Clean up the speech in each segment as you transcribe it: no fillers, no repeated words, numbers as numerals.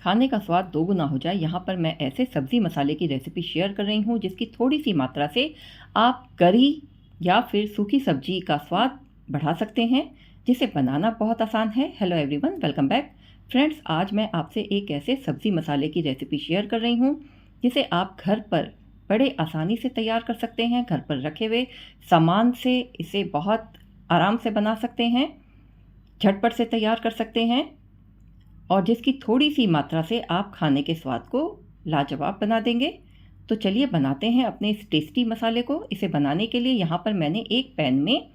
खाने का स्वाद दोगुना हो जाए, यहाँ पर मैं ऐसे सब्ज़ी मसाले की रेसिपी शेयर कर रही हूँ जिसकी थोड़ी सी मात्रा से आप करी या फिर सूखी सब्जी का स्वाद बढ़ा सकते हैं, जिसे बनाना बहुत आसान है। Hello everyone, welcome back. Friends, आज मैं आपसे एक ऐसे सब्ज़ी मसाले की रेसिपी शेयर कर रही हूँ जिसे आप घर पर बड़े आसानी से तैयार कर सकते हैं। घर पर रखे हुए सामान से इसे बहुत आराम से बना सकते हैं, झटपट से तैयार कर सकते हैं और जिसकी थोड़ी सी मात्रा से आप खाने के स्वाद को लाजवाब बना देंगे। तो चलिए बनाते हैं अपने इस टेस्टी मसाले को। इसे बनाने के लिए यहाँ पर मैंने एक पैन में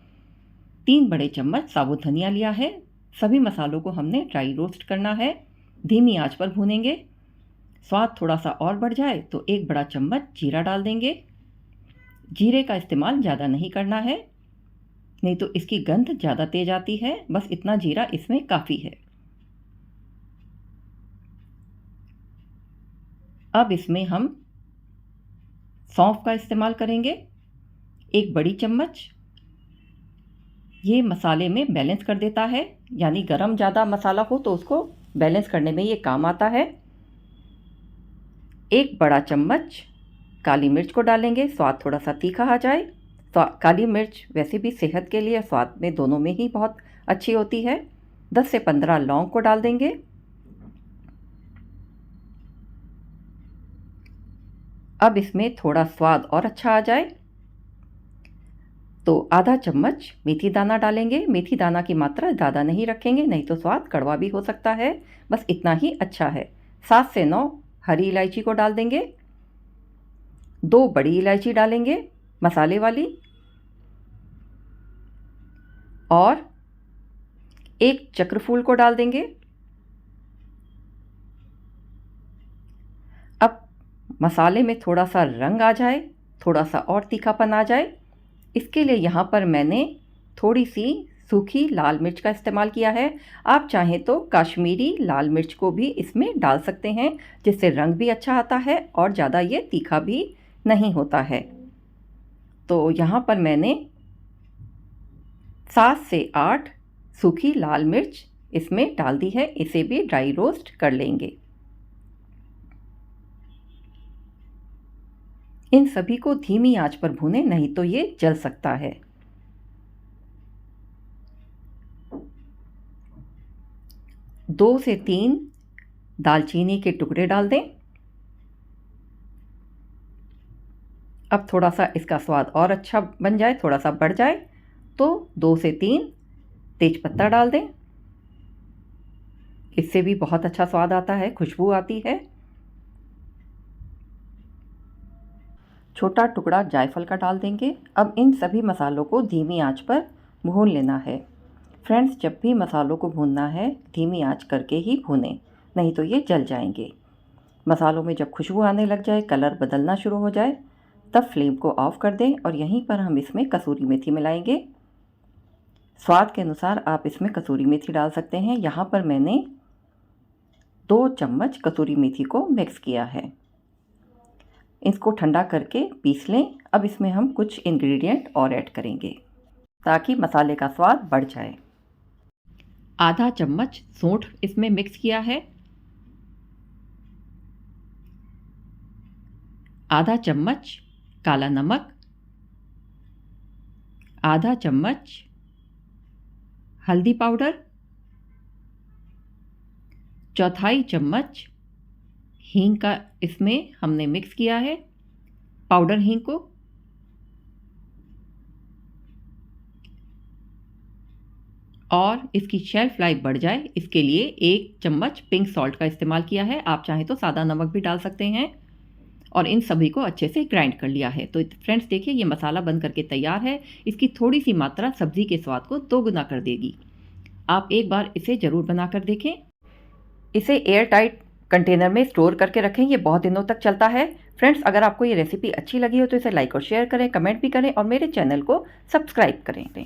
3 बड़े चम्मच साबुत धनिया लिया है। सभी मसालों को हमने ड्राई रोस्ट करना है, धीमी आंच पर भूनेंगे। स्वाद थोड़ा सा और बढ़ जाए तो 1 बड़ा चम्मच जीरा डाल देंगे। जीरे का इस्तेमाल ज़्यादा नहीं करना है, नहीं तो इसकी गंध ज़्यादा तेज आती है। बस इतना जीरा इसमें काफ़ी है। अब इसमें हम सौंफ का इस्तेमाल करेंगे, 1 बड़ी चम्मच। ये मसाले में बैलेंस कर देता है, यानी गरम ज़्यादा मसाला हो तो उसको बैलेंस करने में ये काम आता है। 1 बड़ा चम्मच काली मिर्च को डालेंगे, स्वाद थोड़ा सा तीखा आ जाए। तो काली मिर्च वैसे भी सेहत के लिए, स्वाद में दोनों में ही बहुत अच्छी होती है। 10 से 15 लौंग को डाल देंगे। अब इसमें थोड़ा स्वाद और अच्छा आ जाए तो आधा चम्मच मेथी दाना डालेंगे। मेथी दाना की मात्रा ज़्यादा नहीं रखेंगे, नहीं तो स्वाद कड़वा भी हो सकता है। बस इतना ही अच्छा है। 7 से 9 हरी इलायची को डाल देंगे। 2 बड़ी इलायची डालेंगे मसाले वाली, और 1 चक्रफूल को डाल देंगे। अब मसाले में थोड़ा सा रंग आ जाए, थोड़ा सा और तीखापन आ जाए, इसके लिए यहाँ पर मैंने थोड़ी सी सूखी लाल मिर्च का इस्तेमाल किया है। आप चाहें तो काश्मीरी लाल मिर्च को भी इसमें डाल सकते हैं, जिससे रंग भी अच्छा आता है और ज़्यादा ये तीखा भी नहीं होता है। तो यहाँ पर मैंने 7 से 8 सूखी लाल मिर्च इसमें डाल दी है। इसे भी ड्राई रोस्ट कर लेंगे। इन सभी को धीमी आंच पर भूनें, नहीं तो ये जल सकता है। दो से 3 दालचीनी के टुकड़े डाल दें। अब थोड़ा सा इसका स्वाद और अच्छा बन जाए, थोड़ा सा बढ़ जाए, तो 2 से 3 तेजपत्ता डाल दें। इससे भी बहुत अच्छा स्वाद आता है, खुशबू आती है। छोटा टुकड़ा जायफल का डाल देंगे। अब इन सभी मसालों को धीमी आंच पर भून लेना है। फ्रेंड्स, जब भी मसालों को भूनना है धीमी आंच करके ही भूनें, नहीं तो ये जल जाएंगे। मसालों में जब खुशबू आने लग जाए, कलर बदलना शुरू हो जाए, तब फ्लेम को ऑफ कर दें और यहीं पर हम इसमें कसूरी मेथी मिलाएंगे। स्वाद के अनुसार आप इसमें कसूरी मेथी डाल सकते हैं। यहाँ पर मैंने 2 चम्मच कसूरी मेथी को मिक्स किया है। इसको ठंडा करके पीस लें। अब इसमें हम कुछ इंग्रेडिएंट और ऐड करेंगे ताकि मसाले का स्वाद बढ़ जाए। आधा चम्मच सौंठ इसमें मिक्स किया है, आधा चम्मच काला नमक, आधा चम्मच हल्दी पाउडर, चौथाई चम्मच हींग का इसमें हमने मिक्स किया है, पाउडर हींग को, और इसकी शेल्फ लाइफ बढ़ जाए इसके लिए 1 चम्मच पिंक सॉल्ट का इस्तेमाल किया है। आप चाहें तो सादा नमक भी डाल सकते हैं। और इन सभी को अच्छे से ग्राइंड कर लिया है। तो फ्रेंड्स देखिए, ये मसाला बन करके तैयार है। इसकी थोड़ी सी मात्रा सब्जी के स्वाद को दोगुना कर देगी। आप एक बार इसे ज़रूर बना कर देखें। इसे एयर टाइट कंटेनर में स्टोर करके रखें, ये बहुत दिनों तक चलता है। फ्रेंड्स, अगर आपको ये रेसिपी अच्छी लगी हो तो इसे लाइक और शेयर करें, कमेंट भी करें और मेरे चैनल को सब्सक्राइब करें।